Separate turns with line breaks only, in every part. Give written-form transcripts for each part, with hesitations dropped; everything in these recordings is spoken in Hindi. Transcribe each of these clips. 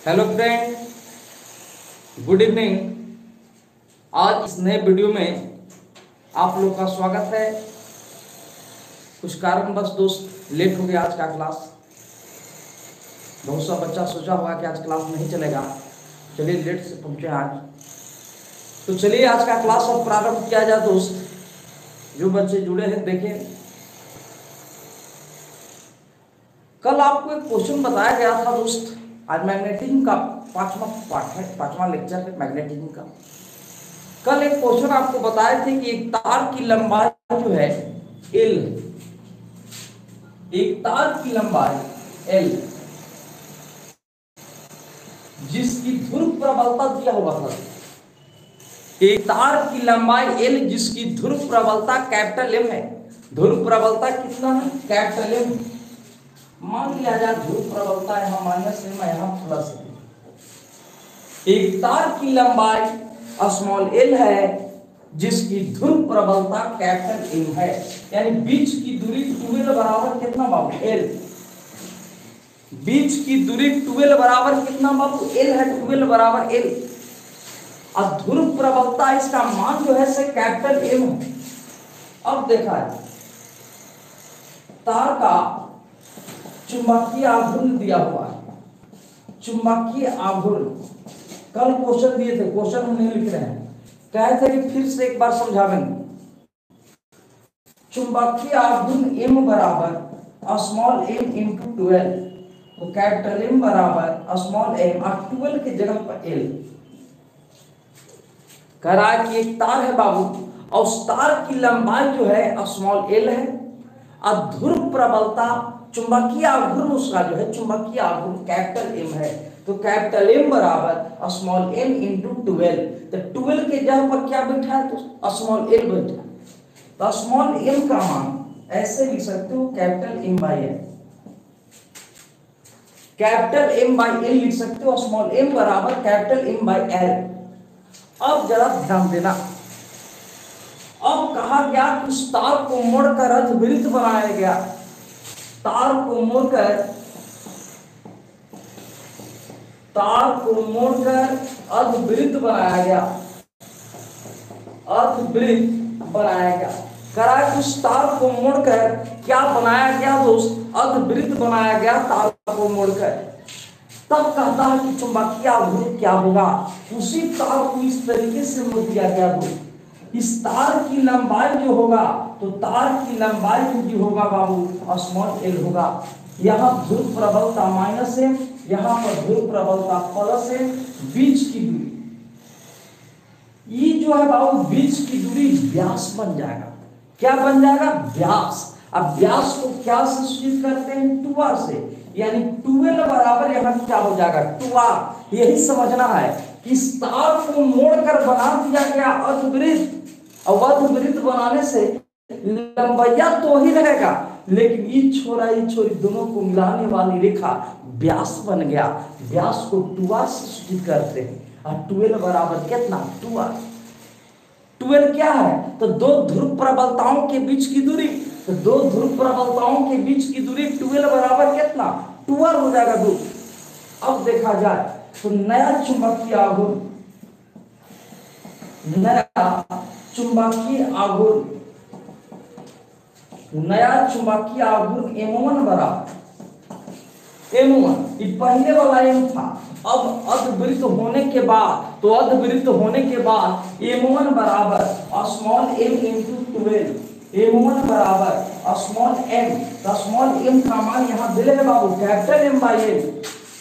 Hello friend, good evening. आज इस नए वीडियो में आप लोग का स्वागत है। कुछ कारणवश दोस्त लेट हो गया आज का क्लास। बहुत सा बच्चा सोचा होगा कि आज क्लास नहीं चलेगा, चलिए लेट से पहुंचे आज। तो चलिए आज का क्लास अब प्रारंभ किया जाए दोस्त। जो बच्चे जुड़े हैं देखें, कल आपको एक क्वेश्चन बताया गया था दोस्त। आज मैग्नेटिज्म का पांचवा पार्ट है, पांचवा लेक्चर है मैग्नेटिज्म का। कल एक क्वेश्चन आपको बताए थे कि एक तार की लंबाई जो है L, एक तार की लंबाई L जिसकी ध्रुव प्रबलता दिया हुआ था, एक तार की लंबाई L जिसकी ध्रुव प्रबलता कैपिटल M है। ध्रुव प्रबलता कितना है? Capital M। मान लिया जाए ध्रुव प्रबलता यहाँ -m है, यहाँ +m। एक तार की लंबाई स्मॉल l है जिसकी ध्रुव प्रबलता कैपिटल M है, यानी बीच की दूरी 2l बराबर कितना बाबू? l। बीच की दूरी 2l बराबर कितना बाबू? l है। 2l बराबर l। और ध्रुव प्रबलता इसका मान जो है से कैपिटल M है। अब देखा है तार का चुंबकीय आघूर्ण दिया हुआ है। चुंबकीय आघूर्ण कल क्वेश्चन दिए थे, क्वेश्चन हम नहीं लिख रहे हैं, कहे थे कि फिर से एक बार समझावेंगे। चुंबकीय आघूर्ण M बराबर स्मॉल m इंटू 12, तो कैपिटल M बराबर स्मॉल m और 12 की जगह पर L। कह रहा है कि एक तार है बाबू और उस तार की लंबाई जो है स्मॉल l है और ध्रुव प्रबलता चुंबकीय आघूर्ण उसका जो है चुंबकीय आघूर्ण कैपिटल M है। तो कैपिटल M बराबर स्मॉल m इंटू 12, तो 12 के जगह पर क्या बैठा है? तो स्मॉल l बैठा है। तो स्मॉल m का मान ऐसे लिख सकते हो capital M by l। Capital M by l लिख सकते हो, स्मॉल m बराबर कैपिटल M बाई l। अब जरा ध्यान देना, अब कहा गया कि उस तार को मोड़कर अर्धवृत्त बनाया गया। तार को मोड़कर अर्धवृत्त बनाया गया, अर्धवृत्त बनाया गया। करा कि उस तार को मोड़कर क्या बनाया गया दोस्त? अर्धवृत्त बनाया गया तार को मोड़कर। तब कहता है कि चुंबकीय आघूर्ण क्या होगा? उसी तार को इस तरीके से मोड़ दिया गया दोस्त। इस तार की लंबाई जो होगा, तो तार की लंबाई जो होगा बाबू स्मॉल l होगा। यहाँ ध्रुव प्रबलता -m, यहाँ पर ध्रुव प्रबलता +m। बीच की दूरी ये जो है बाबू, बीच की दूरी व्यास बन जाएगा। क्या बन जाएगा? व्यास। अब व्यास को क्या से सूचित करते हैं? 2r से, यानी 2l बराबर यहाँ क्या हो जाएगा? 2r। यही समझना है कि इस तार को मोड़कर बना दिया गया अर्धवृत्त, और अर्धवृत्त बनाने से लंबाई तो ही रहेगा, लेकिन ये छोरी दोनों को मिलाने वाली रेखा व्यास बन गया। व्यास को 2r से सूचित करते हैं। और 12 बराबर कितना? 2r। 12 क्या है? तो दो ध्रुव प्रबलताओं के बीच की दूरी, तो दो ध्रुव प्रबलताओं के बीच की दूरी 12 बराबर कितना? 2r हो जाएगा दोस्त। अब देखा जाए तो नया चुंबकीय आघूर्ण, नया चुंबकीय आघूर्ण M1 बराबर M1, ये पहले वाला M था। अब अर्धवृत्त होने के बाद, तो अर्धवृत्त होने के बाद M1 बराबर स्मॉल m इंटू 12, M1 बराबर स्मॉल m। तो स्मॉल m का मान यहाँ दिले है बाबू capital M by l,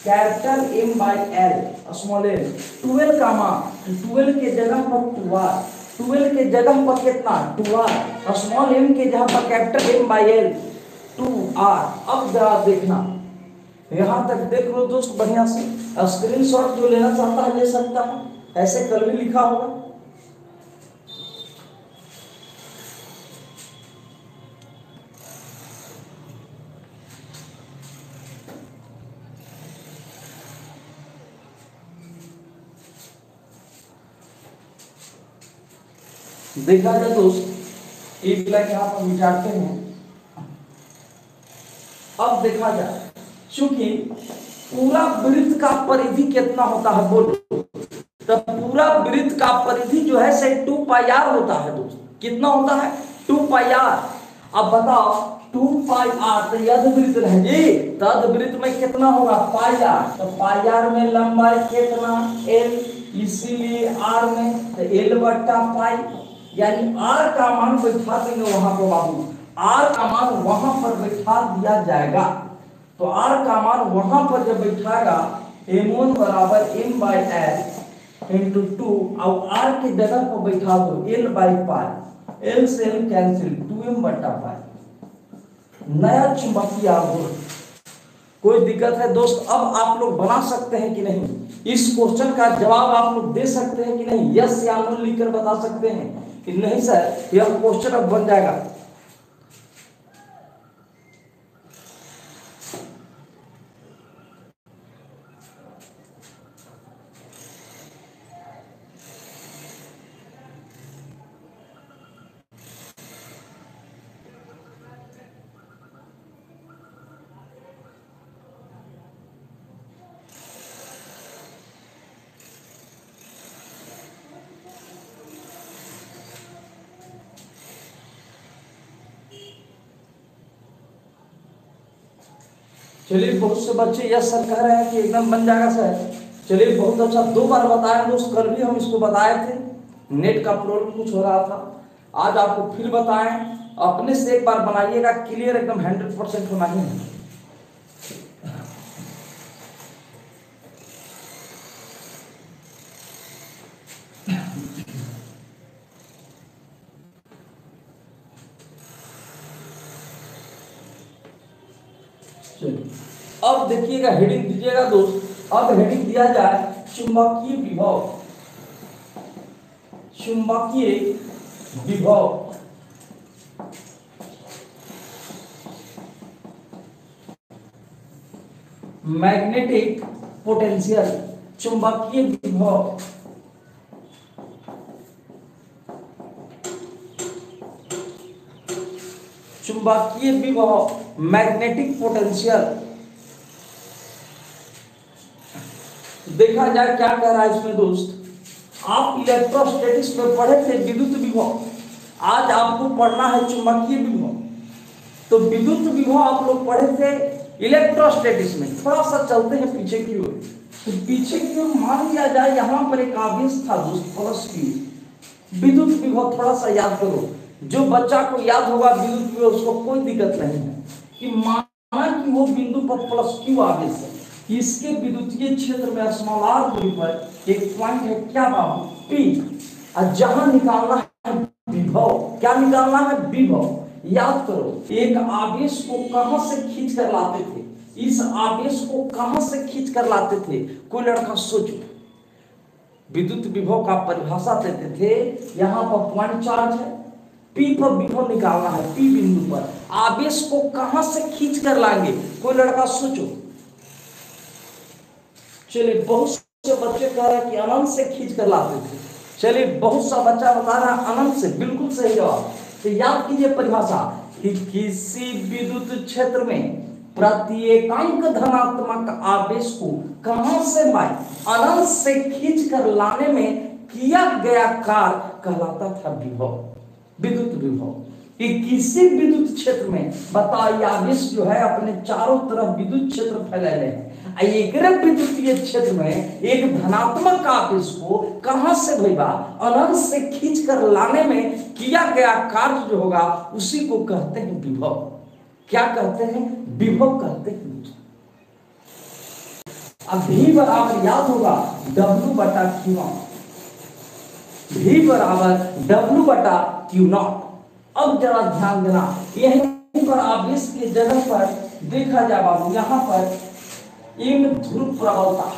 capital M by l small m। 12 का मान 12 के जगह पर 2r, 12 के जगह पर कितना? 2r। स्मॉल m के जगह पर capital M by l 2r। अब जरा देखना, यहाँ तक देख लो दोस्त बढ़िया से। स्क्रीनशॉट जो लेना चाहता है ले सकता है, ऐसे कल भी लिखा होगा। देखा जाए दोस्त, एक लाइन यहाँ पर विचारते हैं। अब देखा जाए, चूंकि पूरा वृत्त का परिधि कितना होता है बोलो? तो पूरा वृत्त का परिधि जो है से 2 पाई आर होता है दोस्त। कितना होता है? 2 पाई आर। अब बताओ 2 पाई आर तो अर्धवृत्त रहेगी, तो अर्धवृत्त में कितना होगा? पाई आर। तो पाई आर में लंबाई कितना? एल, इसीलिए आर में तो एल बट्टा पाई, यानी आर का मान बैठा देंगे वहां पर बाबू, आर का मान वहां पर बैठा दिया जाएगा। तो आर का मान वहां पर जब बैठाएगा m1 बराबर m बाई एल इंटू 2, और आर की जगह पर बैठा दो l बाई पाई, l से l कैंसिल, 2m बट्टा पाई। नया चुंबकीय आघूर्ण। कोई दिक्कत है दोस्त? अब आप लोग बना सकते हैं कि नहीं? इस क्वेश्चन का जवाब आप लोग दे सकते हैं कि नहीं? यस या नो लिखकर बता सकते हैं कि नहीं सर यह क्वेश्चन अब बन जाएगा। चलिए बहुत से बच्चे यस सर कह रहे हैं कि एकदम बन जाएगा सर। चलिए बहुत अच्छा, 2 बार बताया दोस्त, कल भी हम इसको बताए थे, नेट का प्रॉब्लम कुछ हो रहा था, आज आपको फिर बताएं। अपने से एक बार बनाइएगा, क्लियर एकदम 100% होना ही है। अब देखिएगा, हेडिंग दीजिएगा दोस्त। अब हेडिंग दिया जाए चुंबकीय विभव। चुंबकीय विभव मैग्नेटिक पोटेंशियल। चुंबकीय विभव चुंबकीय विभव मैग्नेटिक पोटेंशियल। देखा जाए क्या कह रहा है इसमें दोस्त। आप इलेक्ट्रोस्टैटिक्स में पढ़े थे विद्युत विभव, आज आपको पढ़ना है चुंबकीय विभव। तो विद्युत विभव आप लोग पढ़े थे इलेक्ट्रोस्टैटिक्स में। थोड़ा सा चलते हैं पीछे की ओर। तो पीछे की ओर मान लिया जाए यहां पर एक आवेश था दोस्त प्लस Q। विद्युत विभव थोड़ा सा याद करो, जो बच्चा को याद होगा विद्युत विभव उसको कोई दिक्कत नहीं है। कि माना कि वो बिंदु पर प्लस Q आवेश है, इसके विद्युतीय क्षेत्र में स्मॉल r दूरी पर एक पॉइंट है क्या बाबू? P। और जहां निकालना है विभव, क्या निकालना है? विभव। याद करो, एक आवेश को कहां से खींच कर लाते थे? इस आवेश को कहां से खींच कर लाते थे? कोई लड़का सोचो। विद्युत विभव का परिभाषा देते थे, यहां पर पॉइंट चार्ज है, P पर विभव निकालना है, P बिंदु पर आवेश को कहां से खींच कर लाएंगे? कोई लड़का सोचो। चलिए बहुत से बच्चे कह रहे हैं कि अनंत से खींच कर लाते थे। चलिए बहुत सा बच्चा बता रहा है अनंत से, बिल्कुल सही जवाब। तो याद कीजिए परिभाषा कि किसी विद्युत क्षेत्र में प्रत्येकांक धनात्मक आवेश को कहां से भाई? अनंत से खींच कर लाने में किया गया कार्य कहलाता था विभव, विद्युत विभव। कि किसी विद्युत क्षेत्र में बताइए आवेश जो है अपने चारों तरफ विद्युत क्षेत्र फैलाए हैं, एक विद्युतीय क्षेत्र में एक धनात्मक आवेश को कहां से भैया? अनंत से खींच कर लाने में किया गया कार्य जो होगा उसी को कहते हैं विभव। क्या कहते हैं? विभव कहते हैं। अब V बराबर याद होगा W बटा Q नॉट। V बराबर W बटा Q नॉट। अब जरा ध्यान देना, यहीं पर आवेश के जगह पर देखा जाए बाबू, यहां पर इन ध्रुव प्रबलता,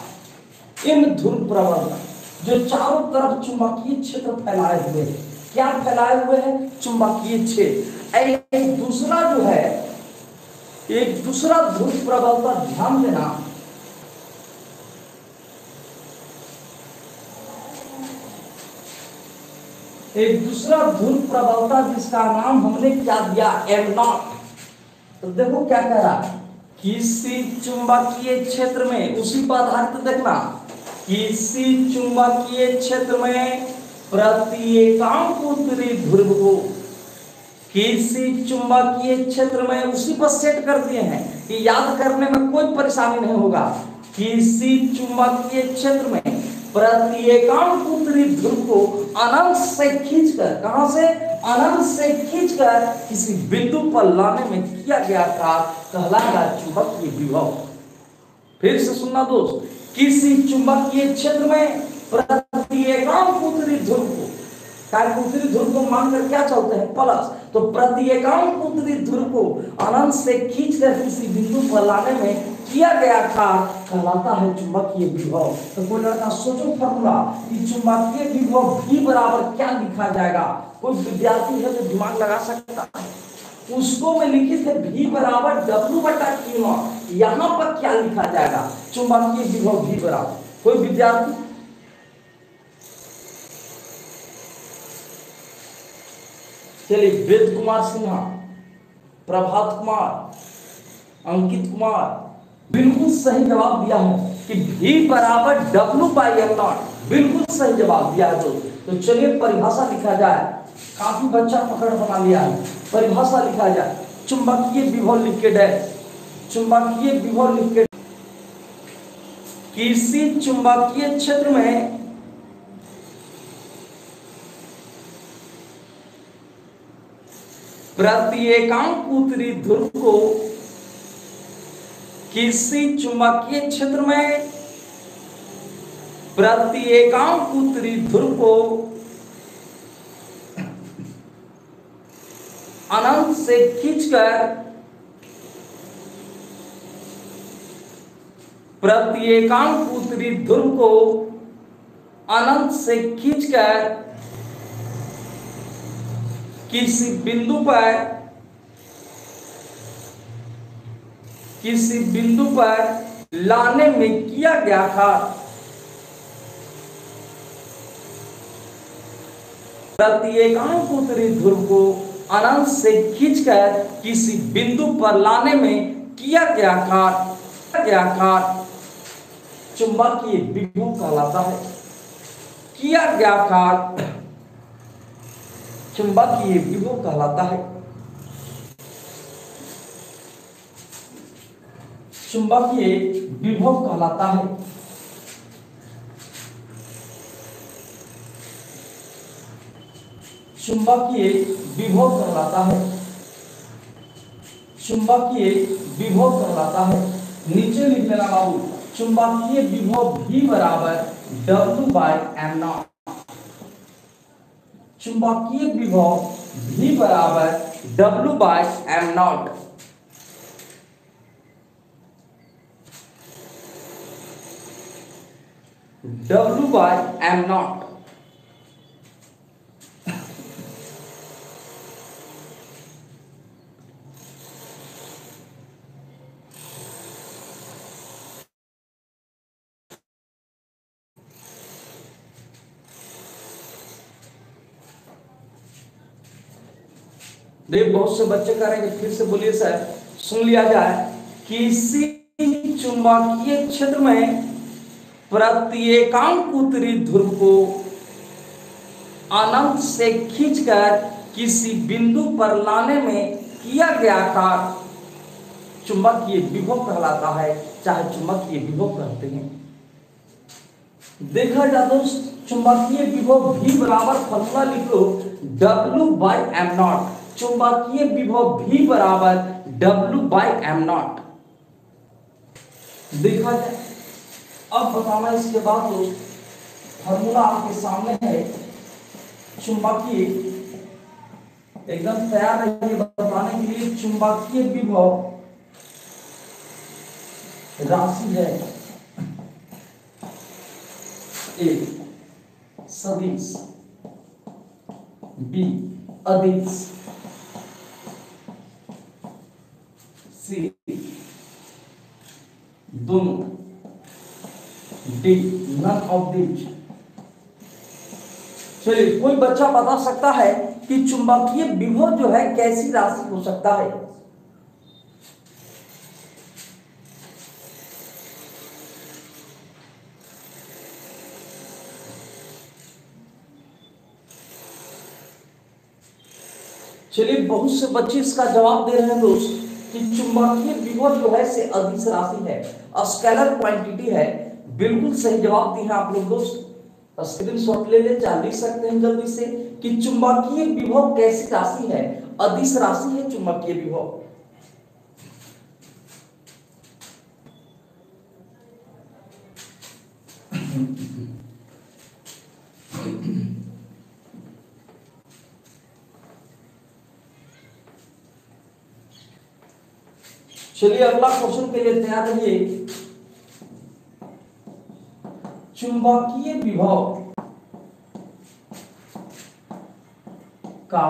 इन ध्रुव प्रबलता जो चारों तरफ चुंबकीय क्षेत्र फैलाए हुए हैं। क्या फैलाए हुए हैं? चुंबकीय क्षेत्र। एक दूसरा जो है, एक दूसरा ध्रुव प्रबलता, ध्यान देना, एक दूसरा ध्रुव प्रबलता जिसका नाम हमने क्या दिया? M0। तो देखो क्या कह रहा है, किसी चुंबकीय क्षेत्र में, उसी पर आधारित देखना, किसी चुंबकीय क्षेत्र में प्रति एकांक उत्तरी ध्रुव को, किसी चुंबकीय क्षेत्र में, उसी पर सेट कर दिए हैं कि याद करने में कोई परेशानी नहीं होगा। किसी चुंबकीय क्षेत्र में प्रति एकांक उत्तरी ध्रुव को अनंत से खींचकर, कहां से, अनंत से खींचकर किसी बिंदु पर लाने में किया गया कार्य कहलाएगा चुंबकीय विभव। फिर से सुनना दोस्त, किसी चुंबकीय क्षेत्र में प्रति एकांक उत्तरी ध्रुव को, कारण उत्तरी ध्रुव को मानकर क्या चलते हैं, प्लस, तो प्रति एकांक उत्तरी ध्रुव को अनंत से खींचकर किसी बिंदु पर लाने में किया गया कार्य कहलाता है चुंबकीय विभव। तो कोई लड़का सोचो फॉर्मूला कि चुंबकीय विभव V बराबर क्या लिखा जाएगा, कोई विद्यार्थी है जो दिमाग लगा सकता है, उसको में लिखित है V बराबर W बटा Q नॉट, यहाँ पर क्या लिखा जाएगा, चुंबकीय विभव V बराबर, कोई विद्यार्थी, चलिए, वेद कुमार सिन्हा, प्रभात कुमार, अंकित कुमार, बिल्कुल सही जवाब दिया है कि V बराबर W बाई एम नॉट, बिल्कुल सही जवाब दिया है। तो चलिए परिभाषा लिखा जाए, काफी बच्चा पकड़ बना लिया है, परिभाषा लिखा जाए, चुंबकीय विभव लिख के डैश, चुंबकीय विभव लिख के, किसी चुंबकीय क्षेत्र में प्रति एकांक उत्तरी ध्रुव को, किसी चुंबकीय क्षेत्र में प्रति एकांक उत्तरी ध्रुव को अनंत से खींचकर, प्रति एकांक उत्तरी ध्रुव को अनंत से खींचकर किसी बिंदु पर, किसी बिंदु पर लाने में किया गया था, प्रति एकांक उत्तरी ध्रुव को अनंत से खींचकर किसी बिंदु पर लाने में किया गया कार्य चुंबकीय विभव कहलाता है। किया गया कार्य चुंबकीय विभव कहलाता है। चुंबकीय विभव कहलाता है। चुंबकीय विभव कहलाता है। चुंबकीय विभव कहलाता है। नीचे लिख लेना बाबू, चुंबकीय विभव V बराबर W बाय एम नॉट। चुंबकीय विभव V बराबर W by M nought. W by M nought. देख बहुत से बच्चे करेंगे, फिर से बोलिए सर, सुन लिया जाए। किसी चुंबकीय क्षेत्र में प्रत्येकांक उत्तरी ध्रुव को अनंत से खींचकर किसी बिंदु पर लाने में किया गया कार्य चुंबकीय विभव कहलाता है, चाहे चुंबकीय विभव कहते हैं। देखा जाए दोस्त, चुंबकीय विभव V बराबर फॉर्मूला लिख लो W बाई एम नॉट। चुंबकीय विभव V बराबर W बाई एम नॉट। देखा जाए, अब बताना इसके बाद दोस्त, फॉर्मूला आपके सामने है। चुंबकीय एकदम तैयार रहिए बताने के लिए। चुंबकीय विभव राशि है A सदिश, B अदिश, C दोनों, D नन ऑफ दिस। चलिए, कोई बच्चा बता सकता है कि चुंबकीय विभव जो है कैसी राशि हो सकता है? चलिए बहुत से बच्चे इसका जवाब दे रहे हैं दोस्त कि चुंबकीय विभव जो है से अदिश राशि है, स्केलर क्वांटिटी है। बिल्कुल सही जवाब दिए हैं आप लोग दोस्त। स्क्रीनशॉट ले ले, चाहे लिख सकते हैं जल्दी से कि चुंबकीय विभव कैसी राशि है, अदिश राशि है चुंबकीय विभव। चलिए अगला क्वेश्चन के लिए तैयार रहिए। चुंबकीय विभव का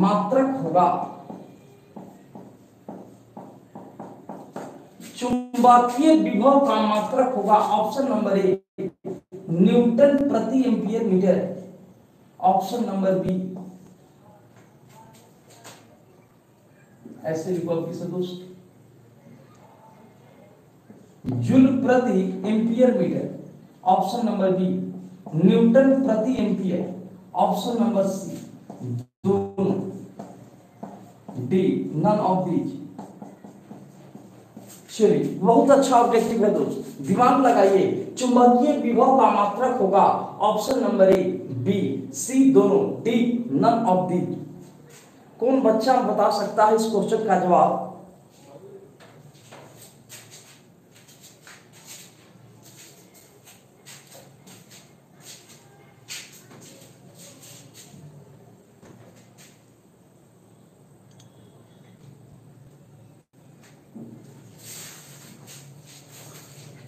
मात्रक होगा, चुंबकीय विभव का मात्रक होगा ऑप्शन नंबर ए न्यूटन प्रति ampere metre, option number B ऐसे लिखो आपकी दोस्त जूल प्रति ampere metre, option number B newton प्रति एम्पियर, ऑप्शन नंबर सी दोनों, डी नन ऑफ दीज। चलिए बहुत अच्छा ऑब्जेक्टिव है दोस्त, दिमाग लगाइए। चुंबकीय विभव का मात्रक होगा option number A B C दोनों, डी नन ऑफ दीज। कौन बच्चा बता सकता है इस क्वेश्चन का जवाब?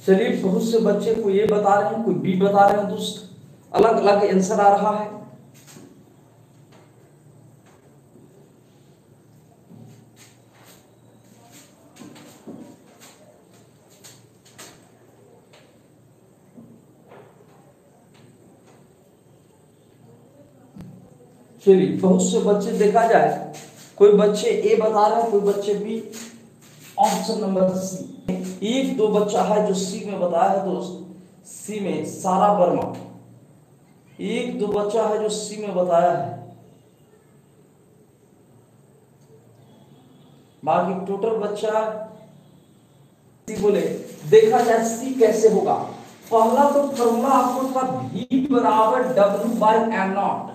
चलिए बहुत से बच्चे को ये बता रहे हैं, कोई बी बता रहे हैं दोस्त, अलग अलग आंसर आ रहा है। चलिए बहुत से बच्चे देखा जाए, कोई बच्चे ए बता रहे हैं, कोई बच्चे बी, ऑप्शन नंबर सी। एक दो बच्चा है जो सी में बताया है दोस्त, सी में सारा वर्मा। एक दो बच्चा है जो सी में बताया है, बाकी टोटल बच्चा सी बोले। देखा जाए सी कैसे होगा, पहला तो फॉर्मूला आपको था V बराबर W बाई एम नॉट।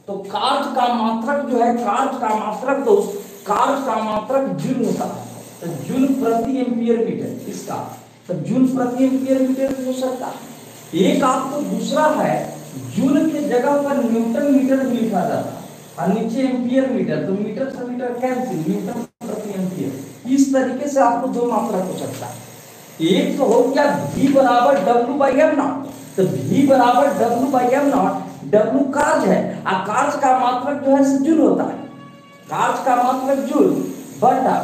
तो कार्य का मात्रक जो है, कार्य का मात्रक दोस्त, कार्य का मात्रक जूल होता है, तो जूल प्रति एम्पियर मीटर इसका, तो जूल प्रति एम्पियर मीटर हो सकता है। एक आपको दूसरा है जूल के जगह पर न्यूटन मीटर भी लिखा जाता है और नीचे एम्पियर मीटर, तो मीटर से मीटर कैंसिल, न्यूटन प्रति एम्पियर। इस तरीके से आपको दो मात्रक हो सकता है। एक तो हो गया V बराबर W बाई एम नॉट, तो V बराबर W by M nought, W कार्य है और कार्य का मात्रक जो है जूल होता है, कार्य का मात्रक जूल बटा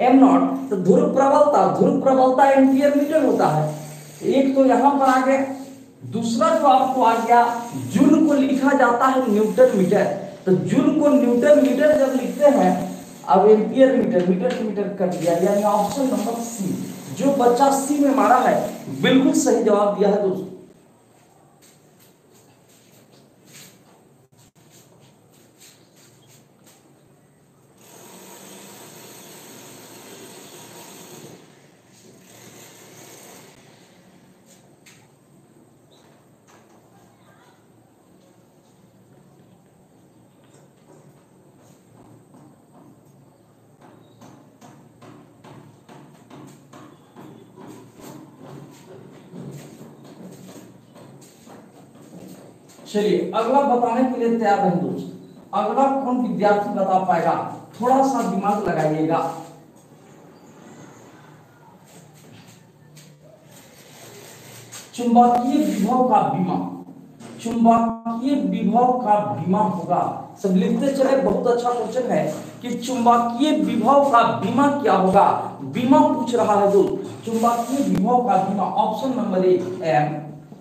एम नॉट, तो ध्रुव प्रबलता, ध्रुव प्रबलता एम्पियर मीटर होता है। एक तो यहां पर आ गया, दूसरा जो आपको आ गया जूल को लिखा जाता है न्यूटन मीटर, तो जूल को न्यूटन मीटर जब लिखते हैं, अब एम्पियर मीटर, मीटर से मीटर कर दिया, यानी ऑप्शन नंबर सी। जो बच्चा सी में मारा है बिल्कुल सही जवाब दिया है दोस्तों। चलिए अगला बताने के लिए तैयार हैं दोस्त। अगला कौन विद्यार्थी बता पाएगा, थोड़ा सा दिमाग लगाइएगा। चुंबकीय विभव का विमा, चुंबकीय विभव का विमा होगा, सब लिखते चले। बहुत अच्छा क्वेश्चन है कि चुंबकीय विभव का विमा क्या होगा, विमा पूछ रहा है दोस्त। चुंबकीय विभव का विमा option number A M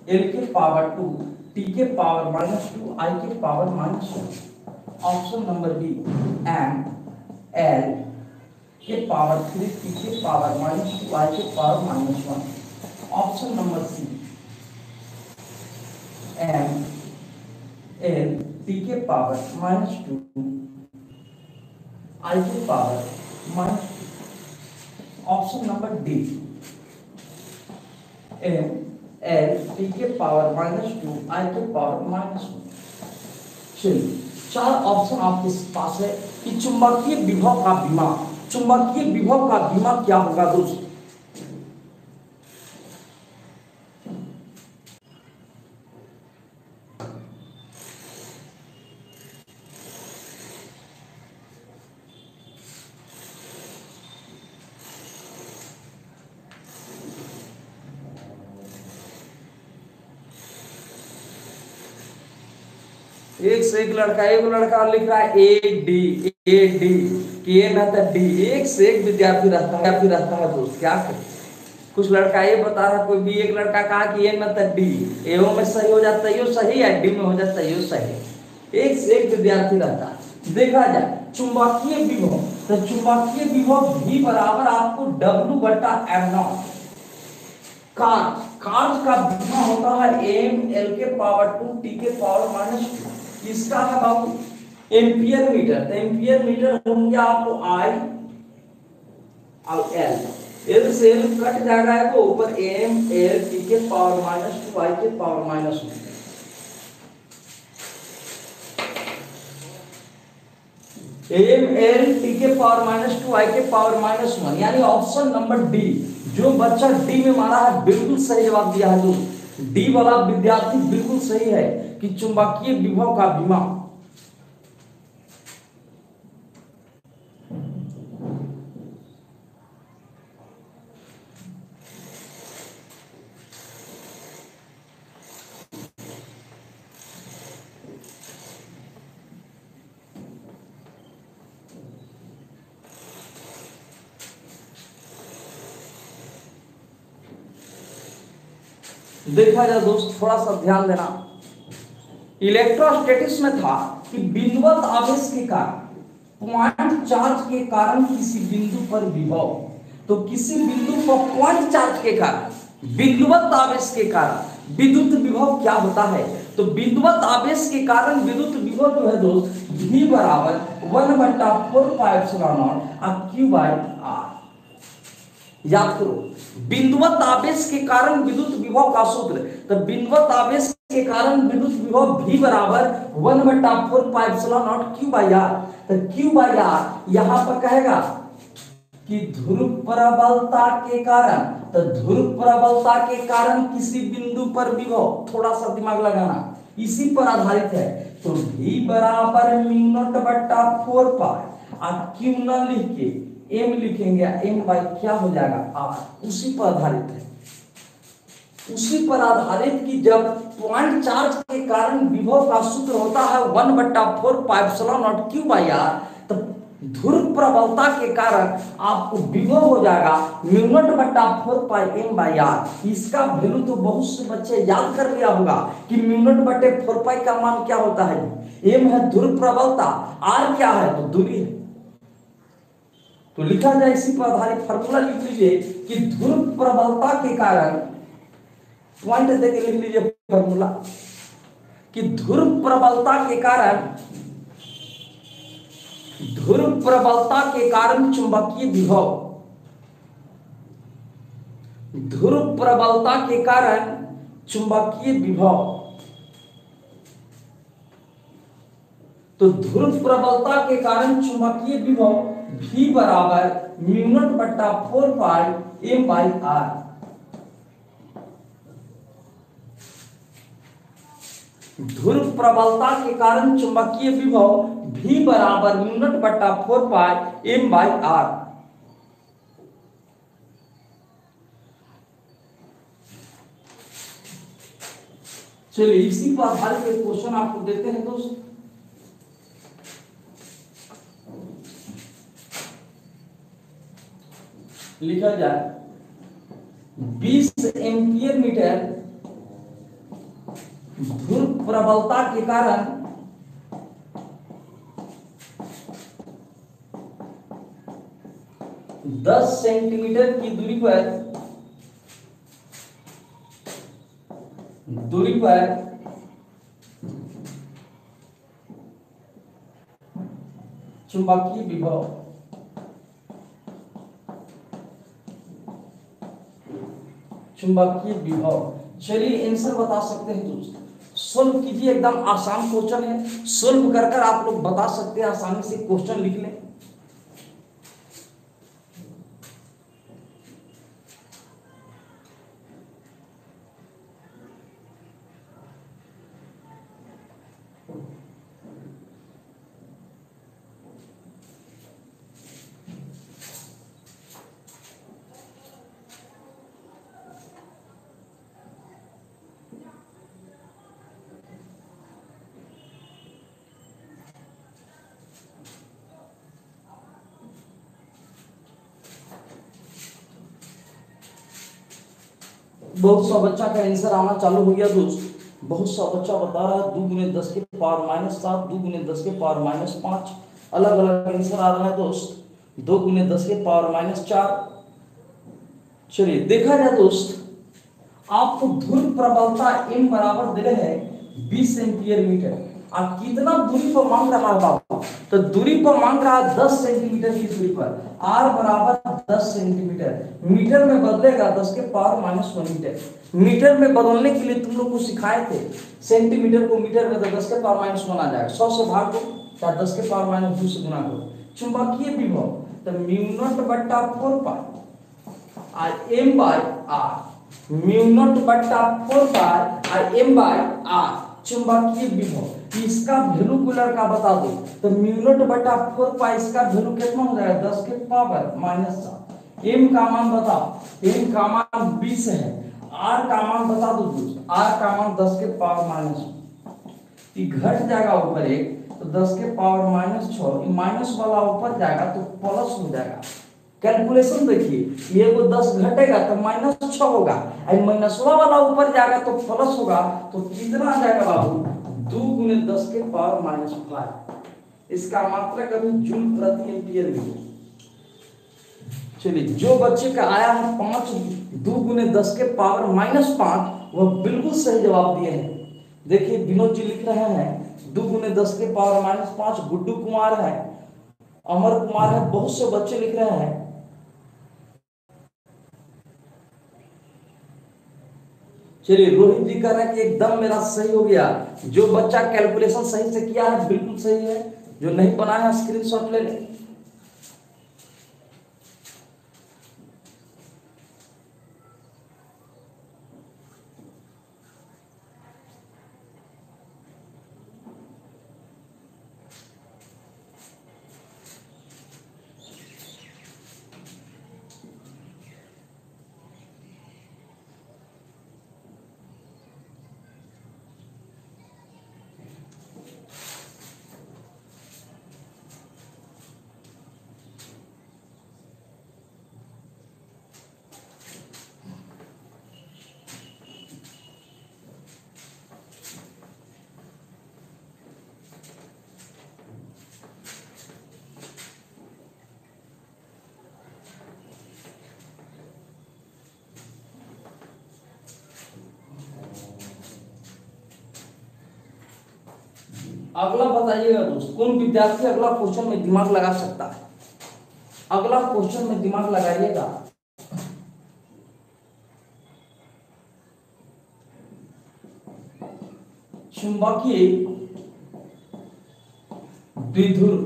L के पावर 2 टी के पावर -2 आई के power -1, option number B M L के पावर 3 टी के पावर -2 आई के power -1, option number C M L T के पावर -2 आई के power minus, option number D M L T के पावर -2 आई के पावर -1। चलिए, 4 ऑप्शन आपके पास है कि चुंबकीय विभव का विमा, चुंबकीय विभव का विमा क्या होगा दोस्तों। एक से एक लड़का लिख रहा है ए डी कि ए मेथड डी, एक से एक विद्यार्थी रहता है दोस्त, क्या करें। कुछ लड़का ये बता रहा, कोई भी एक लड़का कहा कि ए मेथड डी, एओ में सही हो जाता है यो सही है, डी में हो जाता है यो सही। एक से एक विद्यार्थी रहता है। देखा जाए चुंबकीय विभव, तो चुंबकीय विभव V बराबर आपको W बटा एम नॉट, कार्य का विभव होता है एम एल के पावर 2 टी के पावर -2। इसका है बाबू एम्पियर मीटर, तो एम्पियर मीटर होंगे आपको आई और एल से एल कट जाएगा है वो ऊपर एम एल टी के पावर -2 आई के पावर -1। एम एल टी के पावर -2 आई के पावर -1, यानी ऑप्शन नंबर डी, जो बच्चा डी में मारा है बिल्कुल सही जवाब दिया है दोस्त। डी वाला विद्यार्थी बिल्कुल सही है कि चुंबकीय विभव का विमा। देखा जाए दोस्त, थोड़ा सा ध्यान देना, इलेक्ट्रोस्टैटिक्स में था कि बिंदुवत आवेश के कारण पॉइंट चार्ज के कारण किसी बिंदु पर विभव, तो किसी बिंदु पर पॉइंट चार्ज के कारण बिंदुवत आवेश के कारण विद्युत विभव क्या होता है। तो बिंदुवत आवेश के कारण विद्युत विभव जो है दोस्त V बराबर 1/4 pi epsilon nought Q by R। याद करो, बिंदुवत आवेश के कारण विद्युत विभव का सूत्र, तो बिंदुवत आवेश के कारण विद्युत विभव V बराबर 1/4 pi epsilon nought Q by R। तो Q बाय R यहां पर कहेगा कि ध्रुव प्रबलता के कारण, तो ध्रुव प्रबलता के कारण किसी बिंदु पर विभव, थोड़ा सा दिमाग लगाना, इसी पर आधारित है। तो V बराबर μ0/4 पाई और Q न लिख के M लिखेंगे, M बाई क्या हो जाएगा R, उसी पर आधारित है। उसी पर आधारित कि जब पॉइंट चार्ज के कारण विभव का सूत्र होता है 1/4 pi epsilon nought Q by R, तो ध्रुव प्रबलता के कारण आपको विभव हो जाएगा μ0/4 पाई M बाई R। इसका वैल्यू तो बहुत से बच्चे याद कर लिया होगा कि μ0/4 पाई का मान क्या होता है। M है ध्रुव प्रबलता, R क्या है तो दूरी है। तो लिखा जाए इसी पर आधारित फार्मूला लिख लीजिए कि ध्रुव प्रबलता के कारण, पॉइंट देके लिख लीजिए फार्मूला कि ध्रुव प्रबलता के कारण, ध्रुव प्रबलता के कारण चुंबकीय विभव, ध्रुव प्रबलता के कारण चुंबकीय विभव, तो ध्रुव प्रबलता के कारण चुंबकीय विभव V बराबर μ0/4 पाई M बाई R। ध्रुव प्रबलता के कारण चुंबकीय विभव V बराबर μ0/4 पाई M बाई R। चलिए इसी पर आधारित एक क्वेश्चन आपको देते हैं दोस्त। लिखा जाए 20 एम्पियर मीटर ध्रुव प्रबलता के कारण दस सेंटीमीटर की दूरी पर चुंबकीय विभव चुंबकीय विभव। चलिए आंसर बता सकते हैं दोस्त, सोल्व कीजिए, एकदम आसान क्वेश्चन है, सोल्व कर कर आप लोग बता सकते हैं, आसानी से क्वेश्चन लिख लें। बहुत सा बच्चा का आंसर आना चालू हो गया दोस्त, बहुत सा बच्चा बता रहा है 2 गुने 10 के पावर -7, 2 गुने 10 के पावर -5, अलग अलग आंसर आ रहा है दोस्त, 2 गुने 10 के पावर -4। चलिए देखा जाए दोस्त, आपको ध्रुव प्रबलता m बराबर दे रहे हैं 20 एम्पियर मीटर, आप कितना दूरी पर मांग रहा है बाबू, तो दूरी पर मांग रहा है 10 सेंटीमीटर की दूरी पर, r बराबर 10 सेंटीमीटर, मीटर में बदलेगा 10 के पावर -1 मीटर, मीटर में बदलने के लिए तुम लोग को सिखाए थे, सेंटीमीटर को मीटर में 10 के पावर -1 आ जाएगा, 100 से भाग दो या 10 के पावर -2 से गुणा करो। चुंबकीय विभव तो म्यू0 बट्टा 4 पाई और m बाय r, म्यू0 बट्टा 4 पाई और m बाय r चुंबकीय विभव, इसका वैल्यू कुलर का बता दो, तो म्यू0 बट्टा 4 पाई इसका वैल्यू कितना हो जाएगा 10 के पावर -7, m का मान बताओ, m का मान 20 है, r का मान बता दो दोस्त, r का मान 10 के पावर -, घट जाएगा ऊपर एक तो 10 के पावर -6, माइनस वाला ऊपर जाएगा तो प्लस हो जाएगा, कैलकुलेशन देखिए, ये वो 10 घटेगा तो -6 होगा, और माइनसवा वाला ऊपर जाएगा तो प्लस होगा, तो कितना आ जाएगा बाबू 2 गुने 10 के पावर -5, इसका मात्रक अभी जूल प्रति एम्पियर में। चलिए जो बच्चे का आया है 5 2 गुने 10 के पावर -5 वह बिल्कुल सही जवाब दिए हैं। देखिए विनोद जी लिख रहे हैं 2 गुने 10 के पावर -5, गुड्डू कुमार है, अमर कुमार है, बहुत से बच्चे लिख रहे हैं। चलिए रोहित जी कह रहे हैं कि एकदम मेरा सही हो गया, जो बच्चा कैलकुलेशन सही से किया है बिल्कुल सही है, जो नहीं बनाया है स्क्रीनशॉट ले लें। अगला बताइएगा दोस्त, कौन विद्यार्थी अगला क्वेश्चन में दिमाग लगा सकता है, अगला क्वेश्चन में दिमाग लगाइएगा। चुंबकीय द्विध्रुव,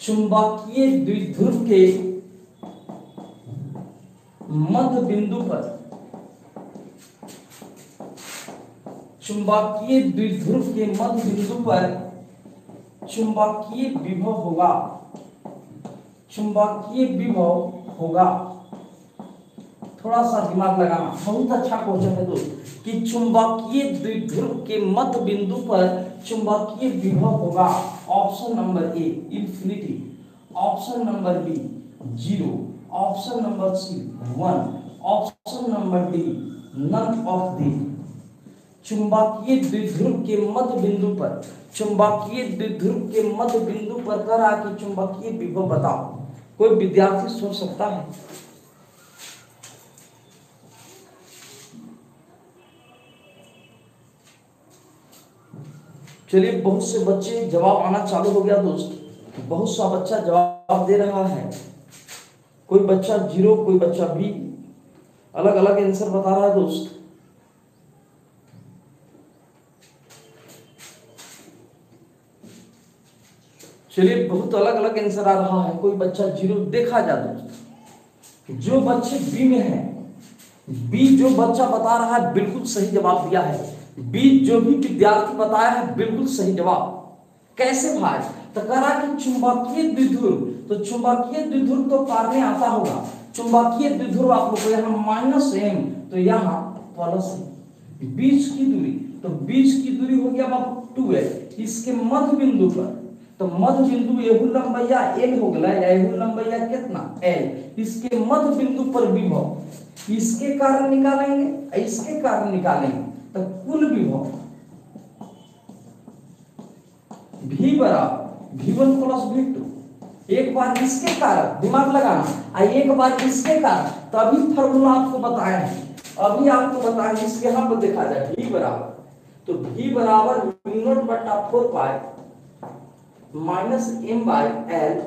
चुंबकीय द्विध्रुव के मध्य बिंदु पर, चुंबकीय द्विध्रुव के मध्य बिंदु पर चुंबकीय विभव होगा, चुंबकीय विभव होगा। थोड़ा सा दिमाग लगाना, बहुत अच्छा क्वेश्चन है दोस्त, कि चुंबकीय द्विध्रुव के मध्य बिंदु पर चुंबकीय विभव होगा। Option number A infinity, option number B 0, option number C 1, option number D none of the. चुंबकीय द्विध्रुव के मध्य बिंदु पर, चुंबकीय द्विध्रुव के मध्य बिंदु पर कर आके चुंबकीय विभव बताओ, कोई विद्यार्थी सोच सकता है? चलिए, बहुत से बच्चे जवाब आना चालू हो गया दोस्त। बहुत सा बच्चा जवाब दे रहा है, कोई बच्चा 0, कोई बच्चा बी, अलग अलग आंसर बता रहा है दोस्त। चलिए, बहुत अलग अलग आंसर आ रहा है, कोई बच्चा 0। देखा जा दोस्त, जो बच्चे बी में है, बी जो बच्चा बता रहा है बिल्कुल सही जवाब दिया है। बी जो भी विद्यार्थी बताया है बिल्कुल सही जवाब। कैसे भाई? तो कह रहा कि चुंबकीय द्विध्रुव, तो चुंबकीय द्विध्रुव तो पारने आता होगा। चुंबकीय द्विध्रुव आप लोग को यहाँ -m, तो यहाँ +m। बीच की दूरी, तो बीच की दूरी हो गया बाबू 2 है। इसके मध्य बिंदु पर, तो मध्य बिंदु एहू लंबैया l हो गया, या एहू लंबैया कितना l। इसके मध्य बिंदु पर विभव इसके कारण निकालेंगे, इसके कारण निकालेंगे, तो कुल विभव V बराबर V1 + V2। एक बार इसके कारण दिमाग लगाना, एक बार इसके कारण, तभी फॉर्मूला आपको बताया है, अभी आपको बताया। इसके यहाँ पर देखा जाए V बराबर, तो V बराबर μ0/4 पाई -m/l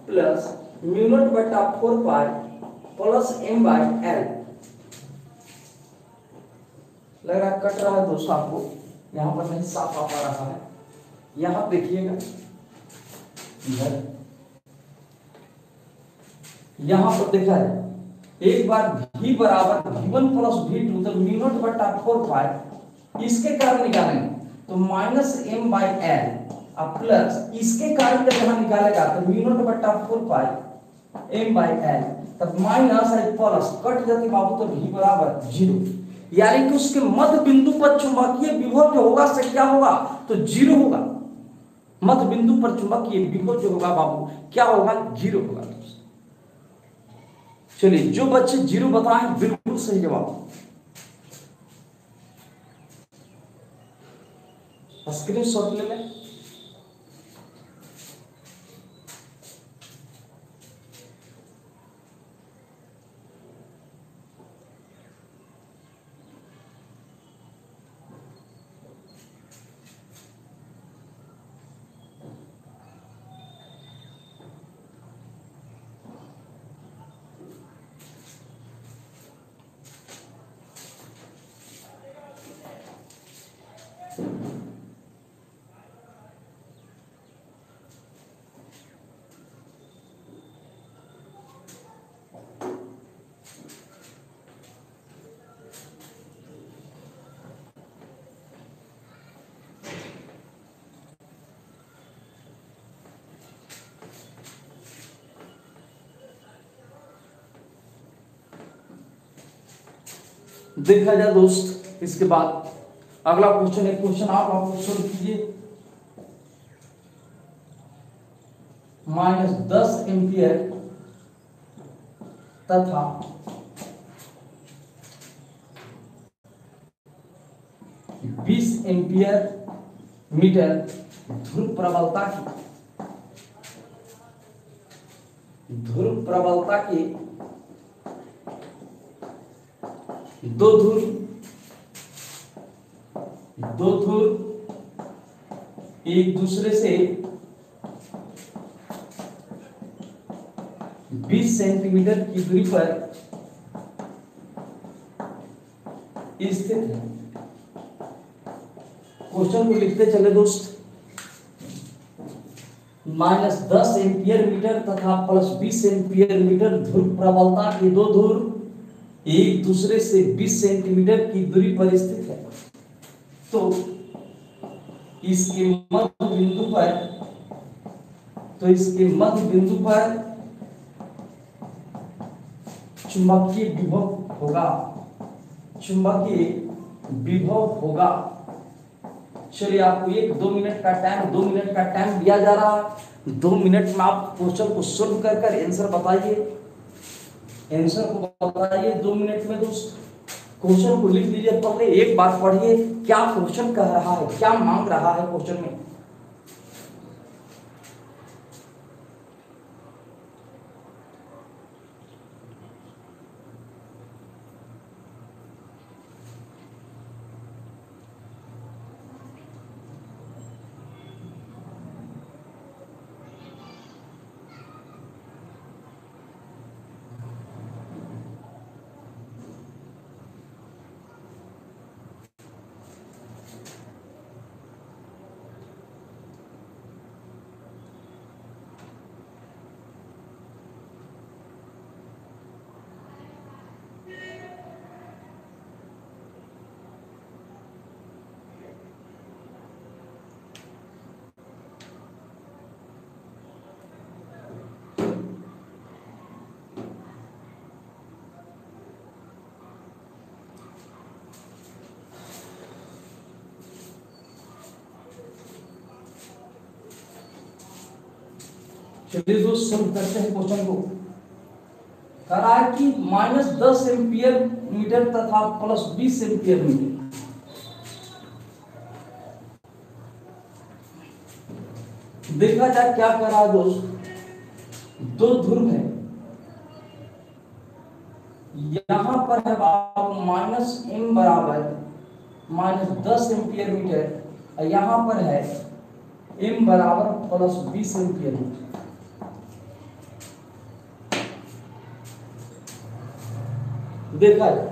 plus μ0/4 pi plus m/l। लग रहा कट रहा है दोस्तों, आपको यहाँ पर नहीं साफ आ पा रहा है। यहाँ देखिएगा, इधर यहाँ पर देखा है, एक बार V बराबर V1 + V2, तो μ0/4 पाई इसके कारण निकालेंगे, तो -m/l अब प्लस इसके कारण जब यहाँ निकालेगा तो μ0/4 पाई m/l, तब माइनस है प्लस कट जाती बाबू, तो V बराबर 0। यानी कि उसके मध्य बिंदु पर चुंबकीय विभव जो होगा से क्या होगा, तो 0 होगा। मध्य बिंदु पर चुंबकीय विभव जो होगा बाबू क्या होगा, 0 होगा। चलिए, जो बच्चे 0 बताए बिल्कुल सही जवाब। स्क्रीनशॉट ले लें। देखा जाए दोस्त, इसके बाद अगला क्वेश्चन है। क्वेश्चन आप क्वेश्चन कीजिए। -10 एम्पियर तथा 20 एम्पियर मीटर ध्रुव प्रबलता की दो ध्रुव एक दूसरे से 20 सेंटीमीटर की दूरी पर स्थित है। क्वेश्चन को लिखते चले दोस्त। -10 एम्पियर मीटर तथा +20 एम्पियर मीटर ध्रुव प्रबलता के दो ध्रुव एक दूसरे से 20 सेंटीमीटर की दूरी पर स्थित है। तो इसके मध्य बिंदु पर चुंबकीय विभव होगा। चलिए, आपको 1-2 मिनट का टाइम दिया जा रहा है। 2 मिनट में आप क्वेश्चन को सोल्व कर आंसर बताइए। 2 मिनट में दोस्त क्वेश्चन को लिख लीजिए। पहले एक बार पढ़िए क्या क्वेश्चन कह रहा है, क्या मांग रहा है क्वेश्चन में। चलिए दोस्त सॉल्व करते हैं क्वेश्चन को। कह रहा है कि -10 एम्पियर मीटर तथा +20 एम्पियर मीटर। देखा जाए क्या कर रहा है दोस्त, दो ध्रुव है, यहां पर है -m बराबर -10 एम्पियर मीटर, और यहां पर है m बराबर +20 एम्पियर मीटर। देखा जाए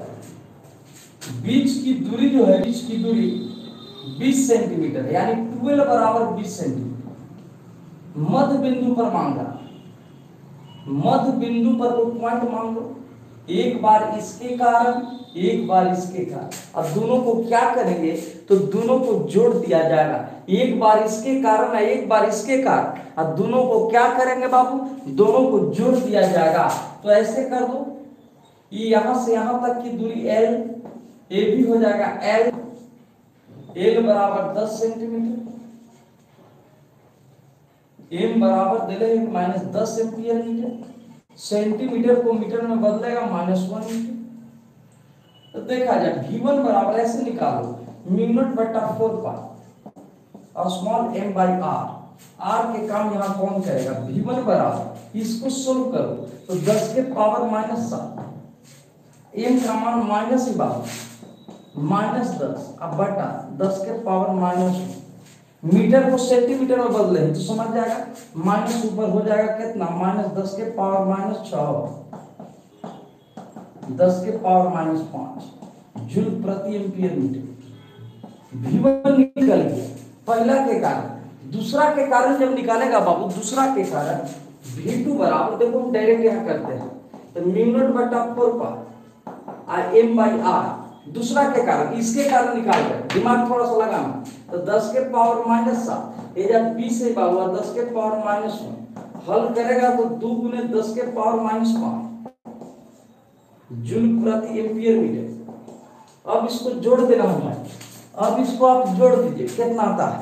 बीच की दूरी जो है, बीच की दूरी 20 सेंटीमीटर, यानी 12 बराबर 20 सेंटीमीटर। मध्य बिंदु पर मांगा, मध्य बिंदु पर वो पॉइंट मांग लो, एक बार इसके कारण एक बार इसके कारण। अब दोनों को क्या करेंगे, तो दोनों को जोड़ दिया जाएगा, एक बार इसके कारण है एक बार इसके कारण। अब दोनों को क्या करेंगे बाबू, दोनों को जोड़ दिया जाएगा। तो ऐसे कर दो, ये यहां से यहां तक की दूरी L, ये भी हो जाएगा L बराबर 10 सेंटीमीटर, m बराबर दे रहे -10 एम्पियर मीटर, सेंटीमीटर को मीटर में बदलेगा -1 मीटर। तो देखा जाए V1 बराबर ऐसे निकालो, μ0/4 और स्मॉल m बाई r के काम यहाँ कौन करेगा, V1 बराबर, इसको सोल्व करो तो 10 के पावर -7, m का मान माइनस ही बाबू -10 अब बटा 10 के पावर -1, मीटर को सेंटीमीटर में बदले तो समझ जाएगा, माइनस ऊपर हो जाएगा कितना, -10 के पावर -6, 10 के पावर -5 जूल प्रति एम्पियर मीटर। V1 निकल गया पहला के कारण। दूसरा के कारण जब निकालेगा बाबू, दूसरा के कारण V2 बराबर, देखो हम डायरेक्ट यहाँ करते हैं, तो μ0/4 m बाई r। दूसरा के कारण, इसके कारण निकाल रहे, दिमाग थोड़ा सा लगाना। तो 10 के पावर -7 ये जब 20 है बाबू, 10 के पावर -1 हल करेगा तो 2 गुने 10 के पावर -5 जूल प्रति एम्पियर मीटर। अब इसको जोड़ देना है, अब इसको आप जोड़ दीजिए, कितना आता है,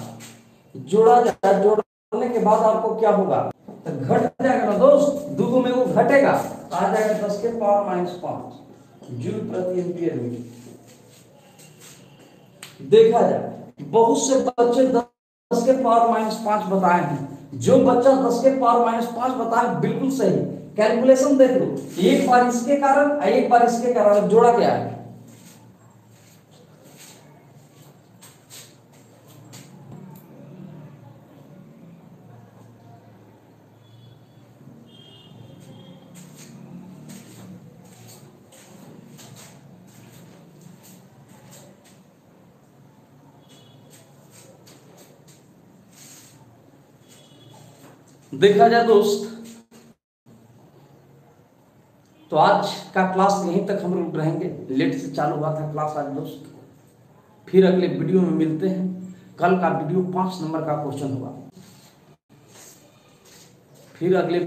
जोड़ा जाए, जोड़ने के बाद आपको क्या होगा, तो घट जाएगा ना दोस्त, 2 में वो घटेगा, आ जाएगा 10 के पावर -5 जूल प्रति एम्पियर मीटर। देखा जाए बहुत से बच्चे 10 के पावर -5 बताए हैं, जो बच्चा 10 के पावर -5 बताए बिल्कुल सही, कैलकुलेशन देख लो, एक बार इसके कारण एक बार इसके कारण जोड़ा गया है। देखा जाए दोस्त, तो आज का क्लास यहीं तक हम लोग रहेंगे, लेट से चालू हुआ था क्लास आज दोस्त। फिर अगले वीडियो में मिलते हैं, कल का वीडियो 5 नंबर का क्वेश्चन होगा। फिर अगले